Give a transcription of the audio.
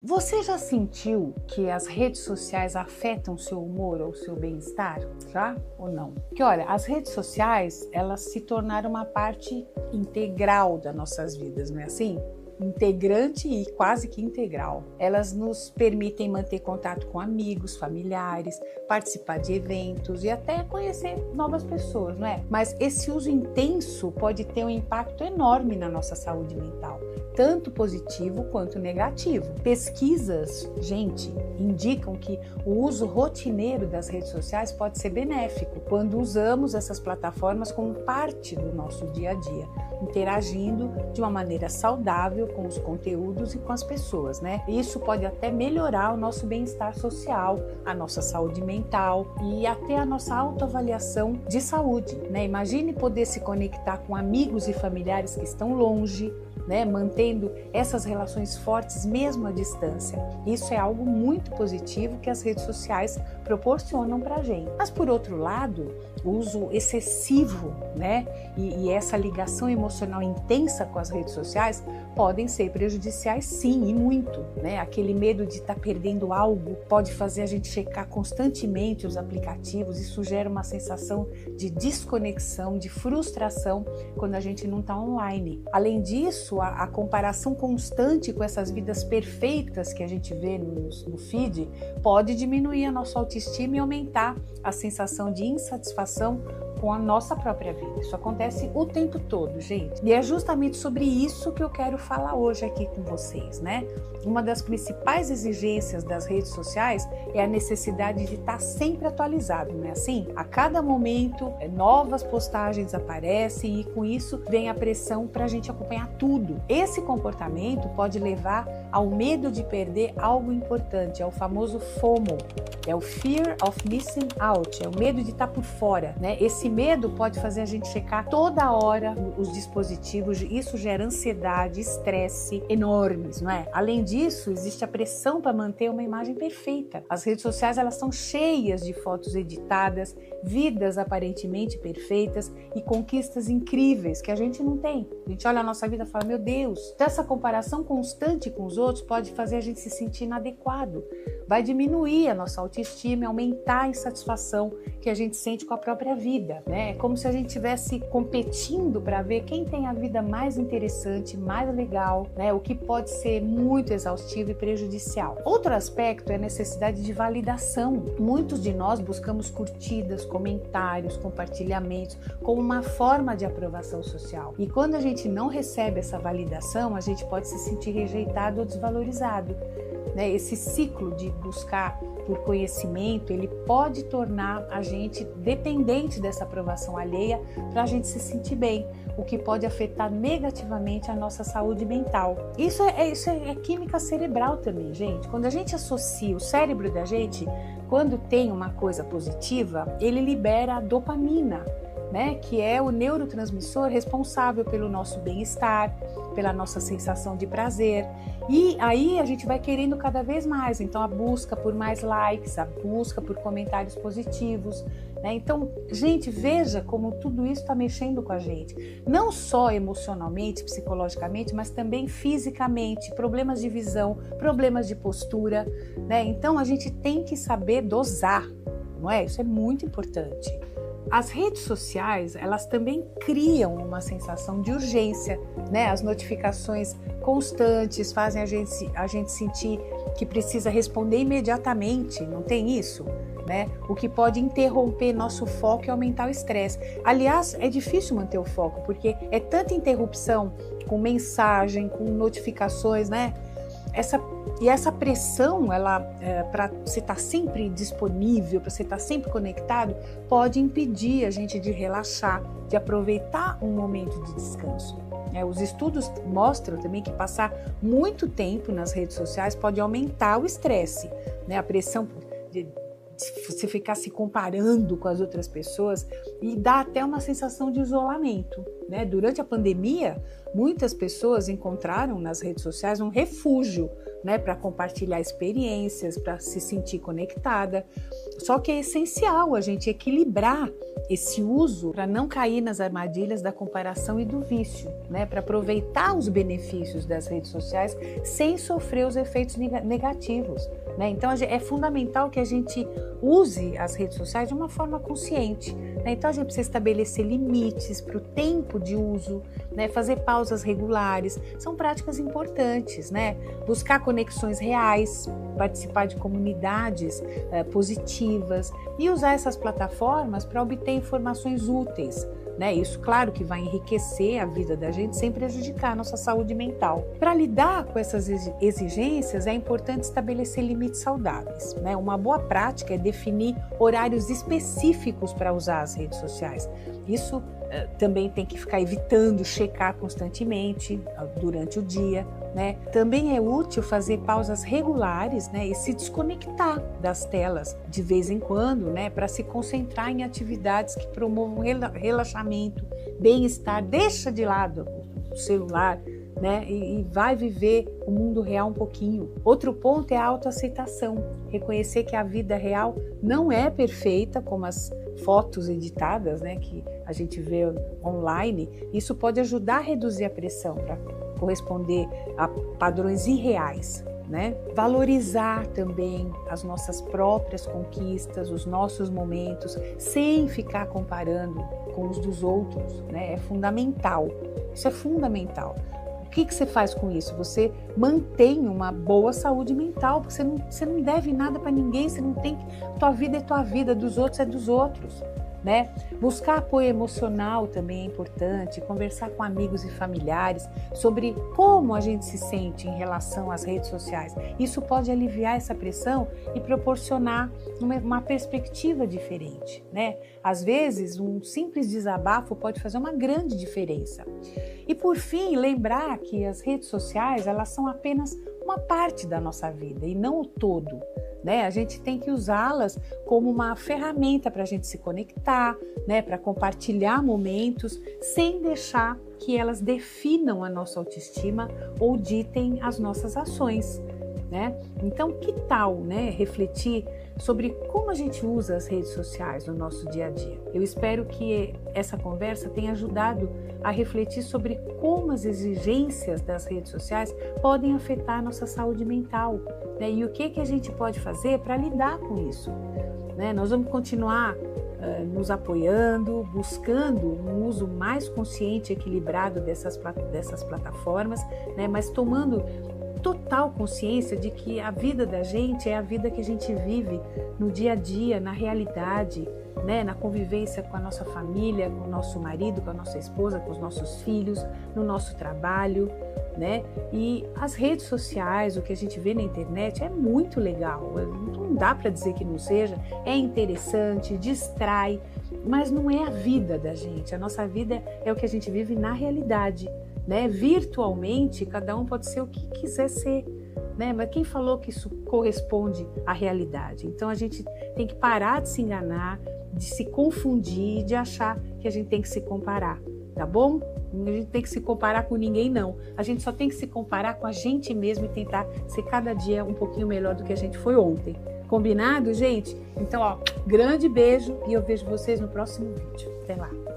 Você já sentiu que as redes sociais afetam seu humor ou seu bem-estar? Já ou não? Porque olha, as redes sociais, elas se tornaram uma parte integral das nossas vidas, não é assim? Integrante e quase que integral. Elas nos permitem manter contato com amigos, familiares, participar de eventos e até conhecer novas pessoas, não é? Mas esse uso intenso pode ter um impacto enorme na nossa saúde mental, tanto positivo quanto negativo. Pesquisas, gente, indicam que o uso rotineiro das redes sociais pode ser benéfico quando usamos essas plataformas como parte do nosso dia a dia, interagindo de uma maneira saudável com os conteúdos e com as pessoas, né? Isso pode até melhorar o nosso bem-estar social, a nossa saúde mental e até a nossa autoavaliação de saúde, né? Imagine poder se conectar com amigos e familiares que estão longe, né, mantendo essas relações fortes mesmo à distância. Isso é algo muito positivo que as redes sociais proporcionam para a gente. Mas por outro lado, o uso excessivo, né, e essa ligação emocional intensa com as redes sociais podem ser prejudiciais, sim, e muito, né? Aquele medo de estar perdendo algo pode fazer a gente checar constantemente os aplicativos. Isso gera uma sensação de desconexão, de frustração quando a gente não está online. Além disso, a comparação constante com essas vidas perfeitas que a gente vê no feed pode diminuir a nossa autoestima e aumentar a sensação de insatisfação com a nossa própria vida. Isso acontece o tempo todo, gente. E é justamente sobre isso que eu quero falar hoje aqui com vocês, né? Uma das principais exigências das redes sociais é a necessidade de estar sempre atualizado, não é assim? A cada momento, novas postagens aparecem e com isso vem a pressão para a gente acompanhar tudo. Esse comportamento pode levar ao medo de perder algo importante, é o famoso FOMO, é o Fear of Missing Out, é o medo de estar por fora, né? Esse medo pode fazer a gente checar toda hora os dispositivos, isso gera ansiedade, estresse enormes, não é? Além disso, existe a pressão para manter uma imagem perfeita. As redes sociais, elas são cheias de fotos editadas, vidas aparentemente perfeitas e conquistas incríveis que a gente não tem. A gente olha a nossa vida e fala, meu Deus, essa comparação constante com os outros pode fazer a gente se sentir inadequado, vai diminuir a nossa autoestima e aumentar a insatisfação que a gente sente com a própria vida, né? É como se a gente estivesse competindo para ver quem tem a vida mais interessante, mais legal, né? O que pode ser muito exaustivo e prejudicial. Outro aspecto é a necessidade de validação. Muitos de nós buscamos curtidas, comentários, compartilhamentos como uma forma de aprovação social. E quando a gente não recebe essa validação, a gente pode se sentir rejeitado ou desvalorizado. Esse ciclo de buscar por conhecimento, ele pode tornar a gente dependente dessa aprovação alheia para a gente se sentir bem, o que pode afetar negativamente a nossa saúde mental. Isso é química cerebral também, gente. Quando a gente associa o cérebro da gente, quando tem uma coisa positiva, ele libera a dopamina, né, que é o neurotransmissor responsável pelo nosso bem-estar, pela nossa sensação de prazer. E aí a gente vai querendo cada vez mais. Então a busca por mais likes, a busca por comentários positivos, né? Então, gente, veja como tudo isso está mexendo com a gente. Não só emocionalmente, psicologicamente, mas também fisicamente. Problemas de visão, problemas de postura, né? Então a gente tem que saber dosar, não é? Isso é muito importante. As redes sociais, elas também criam uma sensação de urgência, né? As notificações constantes fazem a gente sentir que precisa responder imediatamente, não tem isso? Né? O que pode interromper nosso foco e aumentar o estresse. Aliás, é difícil manter o foco, porque é tanta interrupção com mensagem, com notificações, né? Essa pressão, ela para você estar sempre disponível, para você estar sempre conectado, pode impedir a gente de relaxar, de aproveitar um momento de descanso. Os estudos mostram também que passar muito tempo nas redes sociais pode aumentar o estresse, né? A pressão de você ficar se comparando com as outras pessoas e dá até uma sensação de isolamento, né? Durante a pandemia, muitas pessoas encontraram nas redes sociais um refúgio né, para compartilhar experiências, para se sentir conectada. Só que é essencial a gente equilibrar esse uso para não cair nas armadilhas da comparação e do vício, né, para aproveitar os benefícios das redes sociais sem sofrer os efeitos negativos, né? Então é fundamental que a gente use as redes sociais de uma forma consciente, né? Então a gente precisa estabelecer limites para o tempo de uso, né, fazer pausas regulares, são práticas importantes, né? Buscar conexões reais, participar de comunidades positivas e usar essas plataformas para obter informações úteis, né? Isso, claro, que vai enriquecer a vida da gente sem prejudicar a nossa saúde mental. Para lidar com essas exigências, é importante estabelecer limites saudáveis, né? Uma boa prática é definir horários específicos para usar as redes sociais. Isso também tem que ficar evitando checar constantemente durante o dia, né? Também é útil fazer pausas regulares, né, e se desconectar das telas de vez em quando, né, para se concentrar em atividades que promovam relaxamento, bem-estar. Deixa de lado o celular, né, e vai viver o mundo real um pouquinho. Outro ponto é a autoaceitação, reconhecer que a vida real não é perfeita como as fotos editadas, né, que a gente vê online. Isso pode ajudar a reduzir a pressão para corresponder a padrões irreais, né? Valorizar também as nossas próprias conquistas, os nossos momentos, sem ficar comparando com os dos outros, né? É fundamental. Isso é fundamental. O que você faz com isso? Você mantém uma boa saúde mental, porque você não deve nada para ninguém, você não tem. Tua vida é tua vida, dos outros é dos outros, né? Buscar apoio emocional também é importante, conversar com amigos e familiares sobre como a gente se sente em relação às redes sociais. Isso pode aliviar essa pressão e proporcionar uma perspectiva diferente, né? Às vezes, um simples desabafo pode fazer uma grande diferença. E por fim, lembrar que as redes sociais, elas são apenas uma parte da nossa vida e não o todo, né? A gente tem que usá-las como uma ferramenta para a gente se conectar, né? Para compartilhar momentos, sem deixar que elas definam a nossa autoestima ou ditem as nossas ações, né? Então, que tal, né, refletir sobre como a gente usa as redes sociais no nosso dia a dia? Eu espero que essa conversa tenha ajudado a refletir sobre como as exigências das redes sociais podem afetar a nossa saúde mental, né? E o que a gente pode fazer para lidar com isso, né? Nós vamos continuar nos apoiando, buscando um uso mais consciente e equilibrado dessas plataformas, né? Mas tomando total consciência de que a vida da gente é a vida que a gente vive no dia a dia, na realidade, né? Na convivência com a nossa família, com o nosso marido, com a nossa esposa, com os nossos filhos, no nosso trabalho, né? E as redes sociais, o que a gente vê na internet é muito legal, não dá para dizer que não seja, é interessante, distrai, mas não é a vida da gente. A nossa vida é o que a gente vive na realidade, né? Virtualmente, cada um pode ser o que quiser ser, né? Mas quem falou que isso corresponde à realidade? Então a gente tem que parar de se enganar, de se confundir, de achar que a gente tem que se comparar, tá bom? A gente tem que se comparar com ninguém, não. A gente só tem que se comparar com a gente mesmo e tentar ser cada dia um pouquinho melhor do que a gente foi ontem. Combinado, gente? Então, ó, grande beijo e eu vejo vocês no próximo vídeo. Até lá!